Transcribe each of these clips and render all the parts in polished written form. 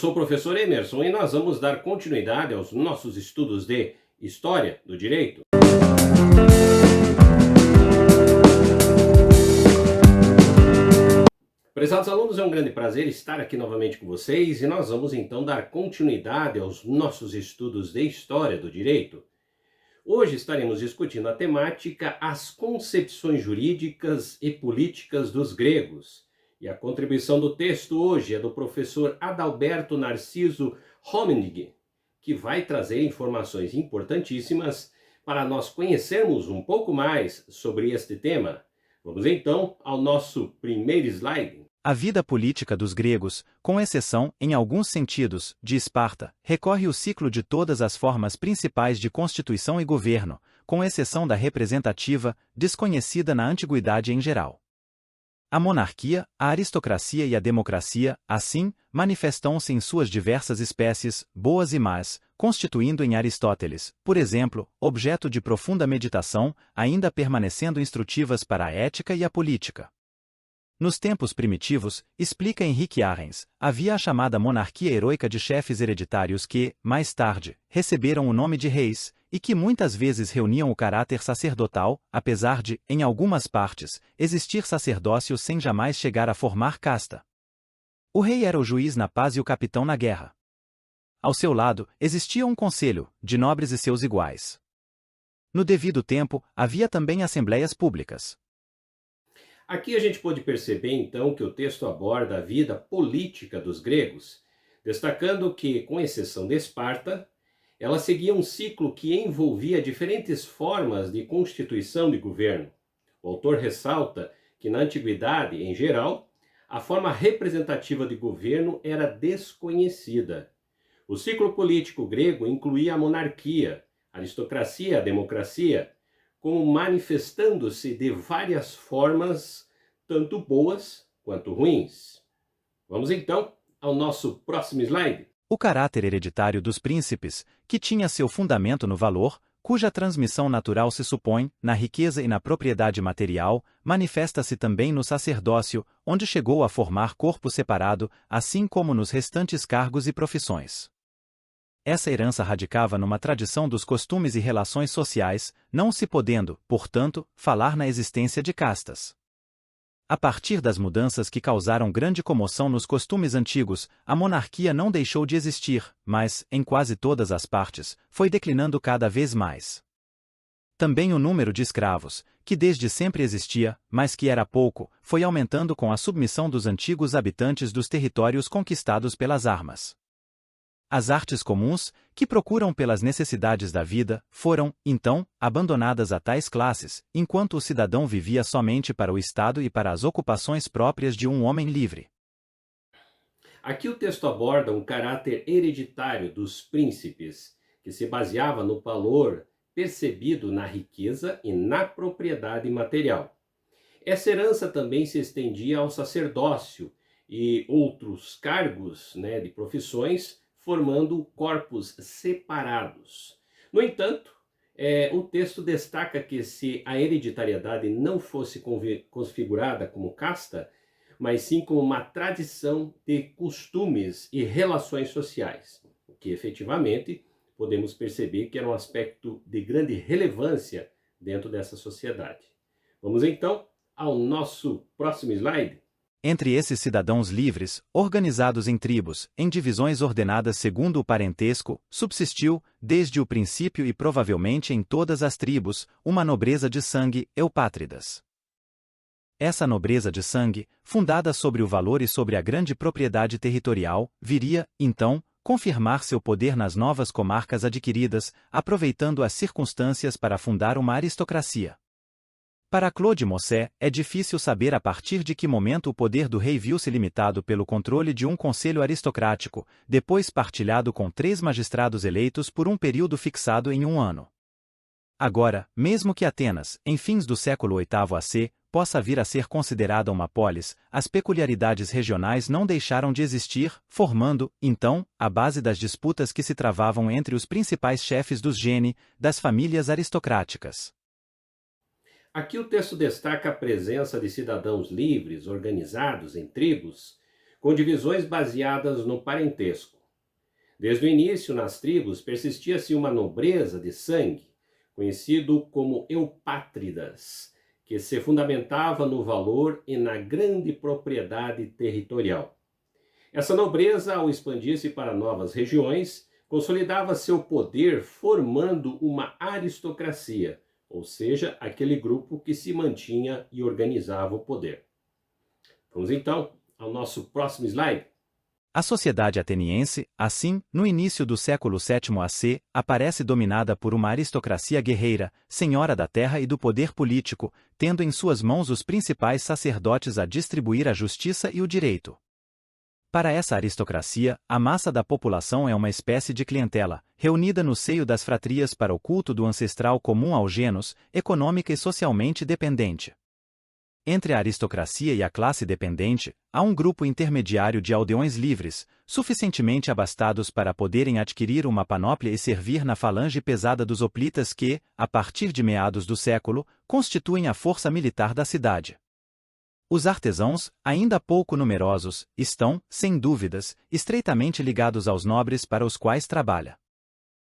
sou o professor Emerson e nós vamos dar continuidade aos nossos estudos de História do Direito. Prezados alunos, é um grande prazer estar aqui novamente com vocês e nós vamos então dar continuidade aos nossos estudos de História do Direito. Hoje estaremos discutindo a temática As concepções jurídicas e políticas dos gregos. E a contribuição do texto hoje é do professor Adalberto Narciso Hommenigge, que vai trazer informações importantíssimas para nós conhecermos um pouco mais sobre este tema. Vamos então ao nosso primeiro slide. A vida política dos gregos, com exceção, em alguns sentidos, de Esparta, recorre o ciclo de todas as formas principais de constituição e governo, com exceção da representativa, desconhecida na antiguidade em geral. A monarquia, a aristocracia e a democracia, assim, manifestam-se em suas diversas espécies, boas e más, constituindo em Aristóteles, por exemplo, objeto de profunda meditação, ainda permanecendo instrutivas para a ética e a política. Nos tempos primitivos, explica Henrique Arens, havia a chamada monarquia heroica de chefes hereditários que, mais tarde, receberam o nome de reis, e que muitas vezes reuniam o caráter sacerdotal, apesar de, em algumas partes, existir sacerdócio sem jamais chegar a formar casta. O rei era o juiz na paz e o capitão na guerra. Ao seu lado, existia um conselho, de nobres e seus iguais. No devido tempo, havia também assembleias públicas. Aqui a gente pode perceber então que o texto aborda a vida política dos gregos, destacando que, com exceção de Esparta, ela seguia um ciclo que envolvia diferentes formas de constituição de governo. O autor ressalta que na antiguidade, em geral, a forma representativa de governo era desconhecida. O ciclo político grego incluía a monarquia, a aristocracia e a democracia, como manifestando-se de várias formas, tanto boas quanto ruins. Vamos então ao nosso próximo slide. O caráter hereditário dos príncipes, que tinha seu fundamento no valor, cuja transmissão natural se supõe, na riqueza e na propriedade material, manifesta-se também no sacerdócio, onde chegou a formar corpo separado, assim como nos restantes cargos e profissões. Essa herança radicava numa tradição dos costumes e relações sociais, não se podendo, portanto, falar na existência de castas. A partir das mudanças que causaram grande comoção nos costumes antigos, a monarquia não deixou de existir, mas, em quase todas as partes, foi declinando cada vez mais. Também o número de escravos, que desde sempre existia, mas que era pouco, foi aumentando com a submissão dos antigos habitantes dos territórios conquistados pelas armas. As artes comuns, que procuram pelas necessidades da vida, foram, então, abandonadas a tais classes, enquanto o cidadão vivia somente para o Estado e para as ocupações próprias de um homem livre. Aqui o texto aborda um caráter hereditário dos príncipes, que se baseava no valor percebido na riqueza e na propriedade material. Essa herança também se estendia ao sacerdócio e outros cargos, de profissões, formando corpos separados. No entanto, o texto destaca que se a hereditariedade não fosse configurada como casta, mas sim como uma tradição de costumes e relações sociais, o que efetivamente podemos perceber que era um aspecto de grande relevância dentro dessa sociedade. Vamos então ao nosso próximo slide. Entre esses cidadãos livres, organizados em tribos, em divisões ordenadas segundo o parentesco, subsistiu, desde o princípio e provavelmente em todas as tribos, uma nobreza de sangue, eupátridas. Essa nobreza de sangue, fundada sobre o valor e sobre a grande propriedade territorial, viria, então, confirmar seu poder nas novas comarcas adquiridas, aproveitando as circunstâncias para fundar uma aristocracia. Para Claude Monet, é difícil saber a partir de que momento o poder do rei viu-se limitado pelo controle de um conselho aristocrático, depois partilhado com 3 magistrados eleitos por um período fixado em 1 ano. Agora, mesmo que Atenas, em fins do século VIII AC, possa vir a ser considerada uma polis, as peculiaridades regionais não deixaram de existir, formando, então, a base das disputas que se travavam entre os principais chefes dos gene, das famílias aristocráticas. Aqui o texto destaca a presença de cidadãos livres, organizados em tribos, com divisões baseadas no parentesco. Desde o início, nas tribos, persistia-se uma nobreza de sangue, conhecido como eupátridas, que se fundamentava no valor e na grande propriedade territorial. Essa nobreza, ao expandir-se para novas regiões, consolidava seu poder formando uma aristocracia, ou seja, aquele grupo que se mantinha e organizava o poder. Vamos então ao nosso próximo slide. A sociedade ateniense, assim, no início do século VII AC, aparece dominada por uma aristocracia guerreira, senhora da terra e do poder político, tendo em suas mãos os principais sacerdotes a distribuir a justiça e o direito. Para essa aristocracia, a massa da população é uma espécie de clientela, reunida no seio das fratrias para o culto do ancestral comum ao gênus, econômica e socialmente dependente. Entre a aristocracia e a classe dependente, há um grupo intermediário de aldeões livres, suficientemente abastados para poderem adquirir uma panóplia e servir na falange pesada dos hoplitas que, a partir de meados do século, constituem a força militar da cidade. Os artesãos, ainda pouco numerosos, estão, sem dúvidas, estreitamente ligados aos nobres para os quais trabalha.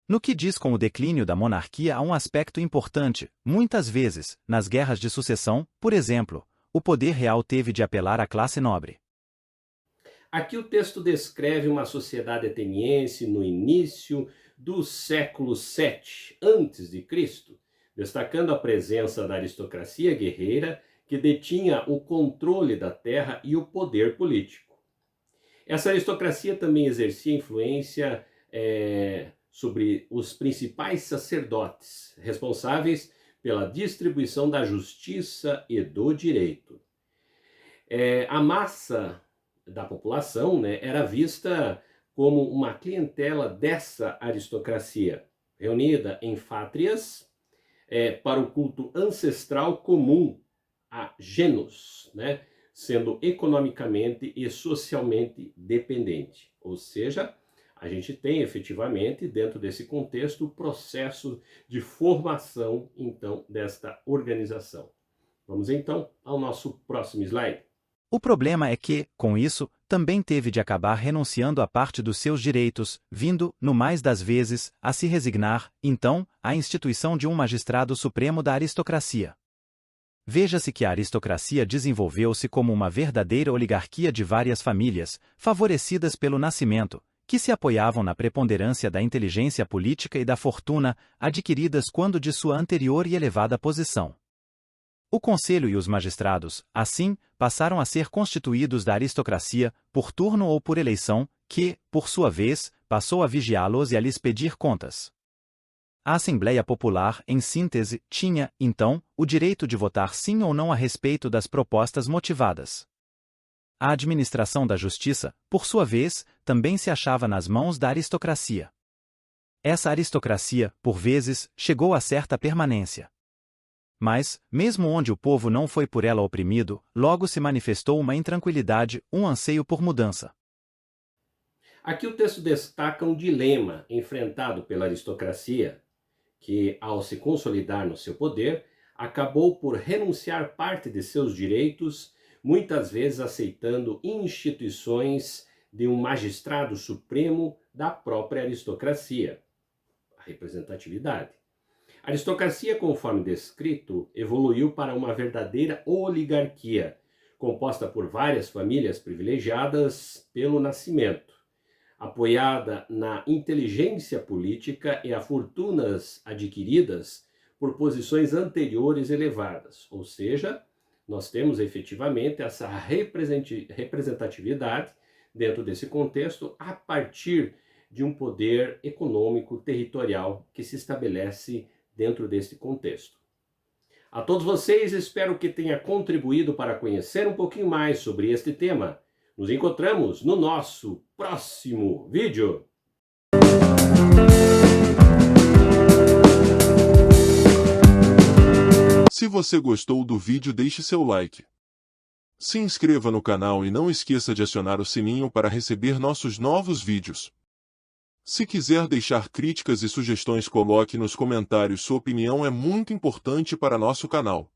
No que diz com o declínio da monarquia há um aspecto importante, muitas vezes, nas guerras de sucessão, por exemplo, o poder real teve de apelar à classe nobre. Aqui o texto descreve uma sociedade ateniense no início do século VII a.C., destacando a presença da aristocracia guerreira que detinha o controle da terra e o poder político. Essa aristocracia também exercia influência sobre os principais sacerdotes, responsáveis pela distribuição da justiça e do direito. A massa da população, era vista como uma clientela dessa aristocracia, reunida em fátrias para o culto ancestral comum a gênus, sendo economicamente e socialmente dependente. Ou seja, a gente tem efetivamente, dentro desse contexto, o processo de formação, então, desta organização. Vamos então ao nosso próximo slide. O problema é que, com isso, também teve de acabar renunciando a parte dos seus direitos, vindo, no mais das vezes, a se resignar, então, à instituição de um magistrado supremo da aristocracia. Veja-se que a aristocracia desenvolveu-se como uma verdadeira oligarquia de várias famílias, favorecidas pelo nascimento, que se apoiavam na preponderância da inteligência política e da fortuna, adquiridas quando de sua anterior e elevada posição. O conselho e os magistrados, assim, passaram a ser constituídos da aristocracia, por turno ou por eleição, que, por sua vez, passou a vigiá-los e a lhes pedir contas. A Assembleia Popular, em síntese, tinha, então, o direito de votar sim ou não a respeito das propostas motivadas. A administração da justiça, por sua vez, também se achava nas mãos da aristocracia. Essa aristocracia, por vezes, chegou a certa permanência. Mas, mesmo onde o povo não foi por ela oprimido, logo se manifestou uma intranquilidade, um anseio por mudança. Aqui o texto destaca um dilema enfrentado pela aristocracia, que, ao se consolidar no seu poder, acabou por renunciar parte de seus direitos, muitas vezes aceitando instituições de um magistrado supremo da própria aristocracia, a representatividade. A aristocracia, conforme descrito, evoluiu para uma verdadeira oligarquia, composta por várias famílias privilegiadas pelo nascimento, apoiada na inteligência política e a fortunas adquiridas por posições anteriores elevadas. Ou seja, nós temos efetivamente essa representatividade dentro desse contexto a partir de um poder econômico territorial que se estabelece dentro desse contexto. A todos vocês, espero que tenha contribuído para conhecer um pouquinho mais sobre este tema. Nos encontramos no nosso próximo vídeo. Se você gostou do vídeo, deixe seu like. Se inscreva no canal e não esqueça de acionar o sininho para receber nossos novos vídeos. Se quiser deixar críticas e sugestões, coloque nos comentários. Sua opinião é muito importante para nosso canal.